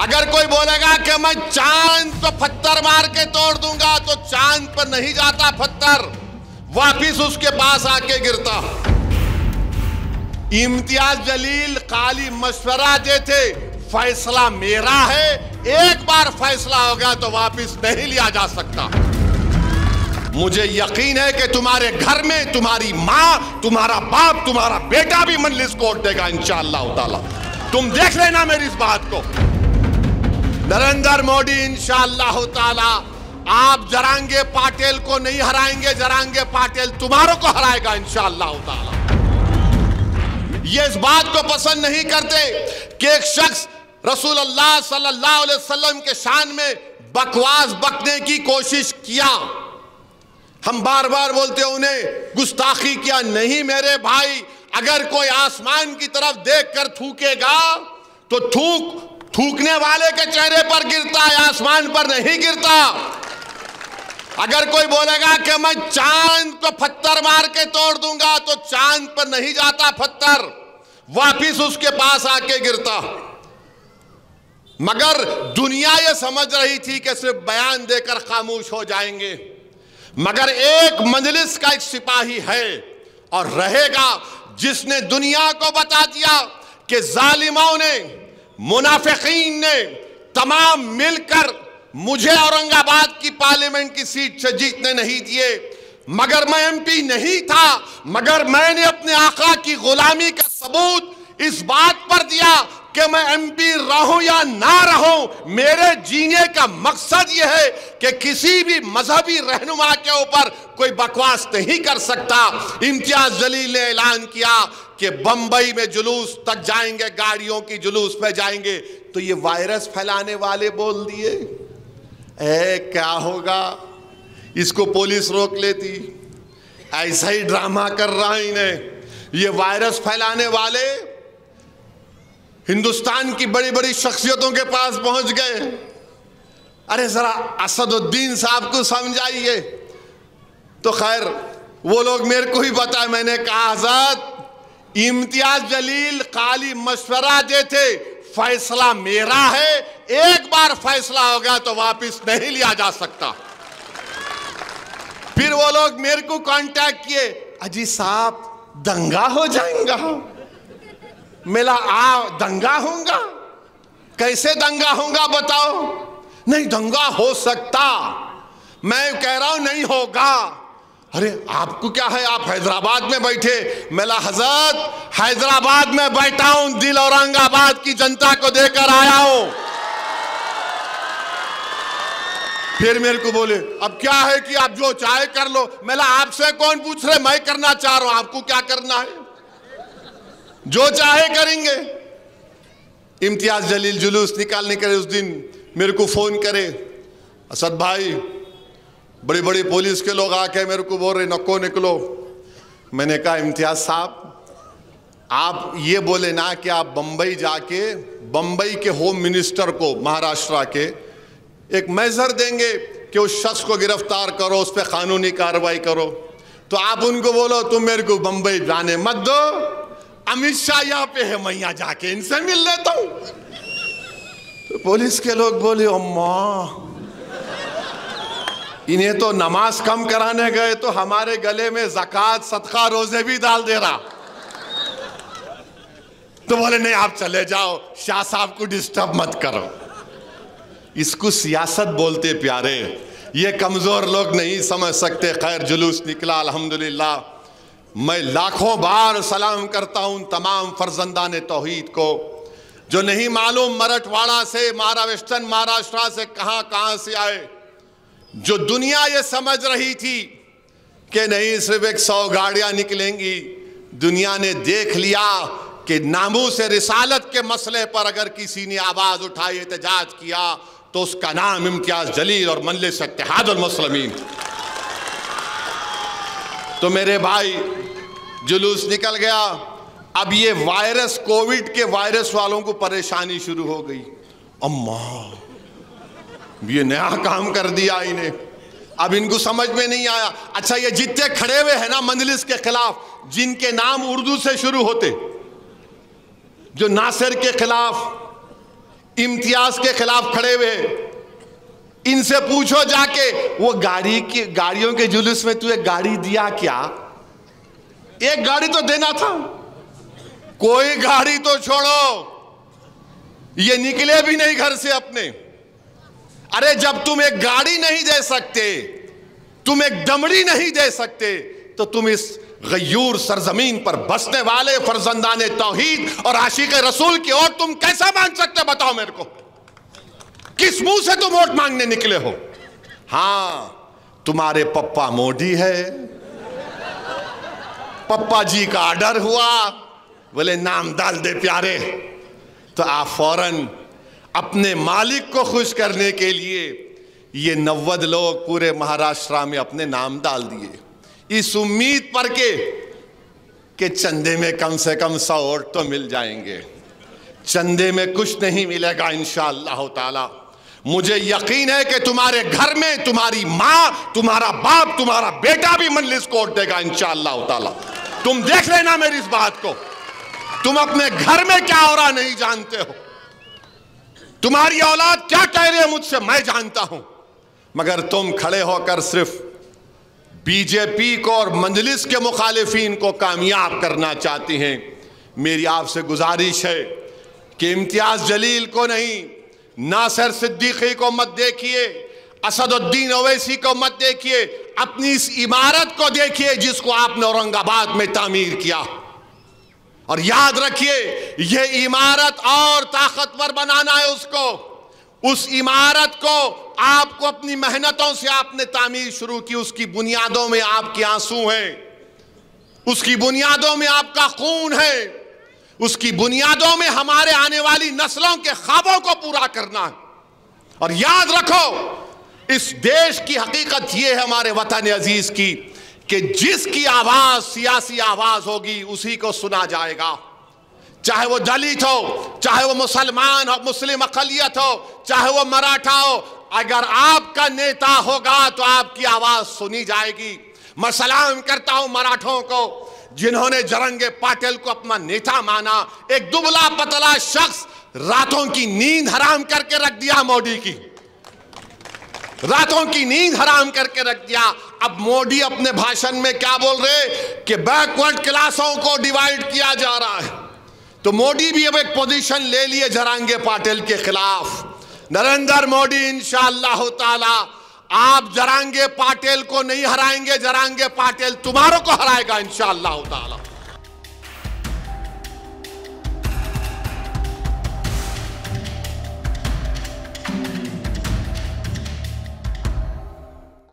अगर कोई बोलेगा कि मैं चांद को पत्थर मार के तोड़ दूंगा, तो चांद पर नहीं जाता पत्थर, वापिस उसके पास आके गिरता। इम्तियाज जलील खाली मशवरा देते, फैसला मेरा है, एक बार फैसला हो गया तो वापिस नहीं लिया जा सकता। मुझे यकीन है कि तुम्हारे घर में तुम्हारी मां, तुम्हारा बाप, तुम्हारा बेटा भी मजलिस कोर्ट देगा इंशाअल्लाह ताला। तुम देख लेना मेरी इस बात को। नरेंद्र मोदी इंशाअल्लाह ताला आप जरांगे पाटिल को नहीं हराएंगे, जरांगे पाटिल तुम्हारों को हराएगा इंशाअल्लाह ताला। ये इस बात को पसंद नहीं करते कि एक शख्स रसूलुल्लाह सल्लल्लाहु अलैहि वसल्लम के शान में बकवास बकने की कोशिश किया। हम बार बार बोलते हैं उन्हें गुस्ताखी किया। नहीं मेरे भाई, अगर कोई आसमान की तरफ देखकर थूकेगा तो थूकने वाले के चेहरे पर गिरता है, आसमान पर नहीं गिरता। अगर कोई बोलेगा कि मैं चांद को पत्थर मार के तोड़ दूंगा, तो चांद पर नहीं जाता पत्थर, वापिस उसके पास आके गिरता। मगर दुनिया ये समझ रही थी कि सिर्फ बयान देकर खामोश हो जाएंगे, मगर एक मजलिस का एक सिपाही है और रहेगा जिसने दुनिया को बता दिया कि जालिमों ने, मुनाफिकीन ने तमाम मिलकर मुझे औरंगाबाद की पार्लियामेंट की सीट से जीतने नहीं दिए, मगर मैं एमपी नहीं था, मगर मैंने अपने आका की गुलामी का सबूत इस बात पर दिया कि मैं एमपी रहूं या ना रहूं, मेरे जीने का मकसद यह है कि किसी भी मजहबी रहनुमा के ऊपर कोई बकवास नहीं कर सकता। इम्तियाज जलील ने ऐलान किया कि बंबई में जुलूस तक जाएंगे, गाड़ियों की जुलूस पे जाएंगे, तो ये वायरस फैलाने वाले बोल दिए क्या होगा, इसको पुलिस रोक लेती, ऐसा ही ड्रामा कर रहा है इन्हें। ये वायरस फैलाने वाले हिंदुस्तान की बड़ी बड़ी शख्सियतों के पास पहुंच गए। अरे जरा असदुद्दीन साहब को समझाइए। तो खैर वो लोग मेरे को ही बताए। मैंने कहा आजाद, इम्तियाज जलील खाली मशवरा देते, फैसला मेरा है, एक बार फैसला हो गया तो वापिस नहीं लिया जा सकता। फिर वो लोग मेरे को कांटेक्ट किए, अजी साहब दंगा हो जाएगा। मेरा दंगा होगा? कैसे दंगा होगा बताओ? नहीं दंगा हो सकता, मैं कह रहा हूं नहीं होगा। अरे आपको क्या है, आप हैदराबाद में बैठे। मेरा हजरत हैदराबाद में बैठा हूं, दिल औरंगाबाद की जनता को देकर आया हूं। फिर मेरे को बोले अब क्या है कि आप जो चाहे कर लो। मेरा आपसे कौन पूछ रहे, मैं करना चाह रहा हूं, आपको क्या करना है, जो चाहे करेंगे। इम्तियाज जलील जुलूस निकालने के उस दिन मेरे को फोन करे, असद भाई बड़ी बड़ी पुलिस के लोग आके मेरे को बोल रहे नको निकलो। मैंने कहा इम्तियाज साहब आप ये बोले ना कि आप बंबई जाके बंबई के होम मिनिस्टर को, महाराष्ट्र के, एक मेजर देंगे कि उस शख्स को गिरफ्तार करो, उस पर कानूनी कार्रवाई करो। तो आप उनको बोलो तुम मेरे को बंबई जाने मत दो, अमित शाह यहाँ पे है, मैं यहाँ जाके इनसे मिल लेता हूं। तो पुलिस के लोग बोले अम्मा, इन्हें तो नमाज कम कराने गए तो हमारे गले में ज़कात, सदका, रोजे भी डाल दे रहा। तो बोले नहीं आप चले जाओ, शाह साहब को डिस्टर्ब मत करो। इसको सियासत बोलते प्यारे, ये कमजोर लोग नहीं समझ सकते। खैर जुलूस निकला अल्हम्दुलिल्लाह। मैं लाखों बार सलाम करता हूं तमाम फर्जंदान तौहीद को, जो नहीं मालूम मराठवाड़ा से, वेस्टर्न महाराष्ट्र से कहां से आए, जो दुनिया ये समझ रही थी कि नहीं सिर्फ 100 गाड़ियां निकलेंगी। दुनिया ने देख लिया कि नामूस रिसालत के मसले पर अगर किसी ने आवाज उठाई, एहतजाज किया, तो उसका नाम इम्तियाज जलील और मजलिस इत्तेहादुल मुस्लिमीन। तो मेरे भाई जुलूस निकल गया। अब ये वायरस, कोविड के वायरस वालों को परेशानी शुरू हो गई। अम्मा ये नया काम कर दिया इन्हें, अब इनको समझ में नहीं आया। अच्छा ये जितने खड़े हुए हैं ना मजलिस के खिलाफ, जिनके नाम उर्दू से शुरू होते, जो नासिर के खिलाफ, इम्तियाज के खिलाफ खड़े हुए। इनसे पूछो जाके, वो गाड़ियों के जुलूस में तू एक गाड़ी दिया क्या? एक गाड़ी तो देना था। कोई गाड़ी तो छोड़ो, ये निकले भी नहीं घर से अपने। अरे जब तुम एक गाड़ी नहीं दे सकते, तुम एक दमड़ी नहीं दे सकते, तो तुम इस गयूर सरजमीन पर बसने वाले फरजंदाने तौहीद और आशिक रसूल की ओर तुम कैसा मांग सकते? बताओ मेरे को, किस मुंह से तुम वोट मांगने निकले हो? हां, तुम्हारे पप्पा मोदी है, पप्पा जी का ऑर्डर हुआ, बोले नाम डाल दे प्यारे, तो आप फौरन अपने मालिक को खुश करने के लिए ये 90 लोग पूरे महाराष्ट्र में अपने नाम डाल दिए, इस उम्मीद पर के चंदे में कम से कम 100 वोट तो मिल जाएंगे। चंदे में कुछ नहीं मिलेगा इंशाअल्लाह ताला। मुझे यकीन है कि तुम्हारे घर में तुम्हारी मां, तुम्हारा बाप, तुम्हारा बेटा भी मजलिस को वोट देगा इंशाअल्लाह ताला। तुम देख लेना मेरी इस बात को। तुम अपने घर में क्या हो रहा नहीं जानते हो, तुम्हारी औलाद क्या कह रही है मुझसे मैं जानता हूं, मगर तुम खड़े होकर सिर्फ बीजेपी को और मजलिस के मुखालिफिन को कामयाब करना चाहती हैं। मेरी आपसे गुजारिश है कि इम्तियाज जलील को नहीं, नासिर सिद्दीकी को मत देखिए, असदुद्दीन ओवैसी को मत देखिए, अपनी इस इमारत को देखिए जिसको आपने औरंगाबाद में तामीर किया। और याद रखिए, यह इमारत और ताकतवर बनाना है उसको। उस इमारत को आपको अपनी मेहनतों से आपने तामीर शुरू की, उसकी बुनियादों में आपके आंसू हैं, उसकी बुनियादों में आपका खून है, उसकी बुनियादों में हमारे आने वाली नस्लों के ख्वाबों को पूरा करना है। और याद रखो, इस देश की हकीकत यह है हमारे वतन अजीज की, कि जिसकी आवाज सियासी आवाज होगी उसी को सुना जाएगा, चाहे वो दलित हो, चाहे वो मुसलमान हो, मुस्लिम अक़लियत हो, चाहे वो मराठा हो। अगर आपका नेता होगा तो आपकी आवाज सुनी जाएगी। मैं सलाम करता हूं मराठों को जिन्होंने जरंगे पाटिल को अपना नेता माना। एक दुबला पतला शख्स रातों की नींद हराम करके रख दिया, मोदी की रातों की नींद हराम करके रख दिया। अब मोदी अपने भाषण में क्या बोल रहे कि बैकवर्ड क्लासों को डिवाइड किया जा रहा है। तो मोदी भी अब एक पोजीशन ले लिए जरंगे पाटिल के खिलाफ। नरेंद्र मोदी इंशाअल्लाह ताला आप जरंगे पाटिल को नहीं हराएंगे, जरंगे पाटिल तुम्हारों को हराएगा इंशाअल्लाह ताला।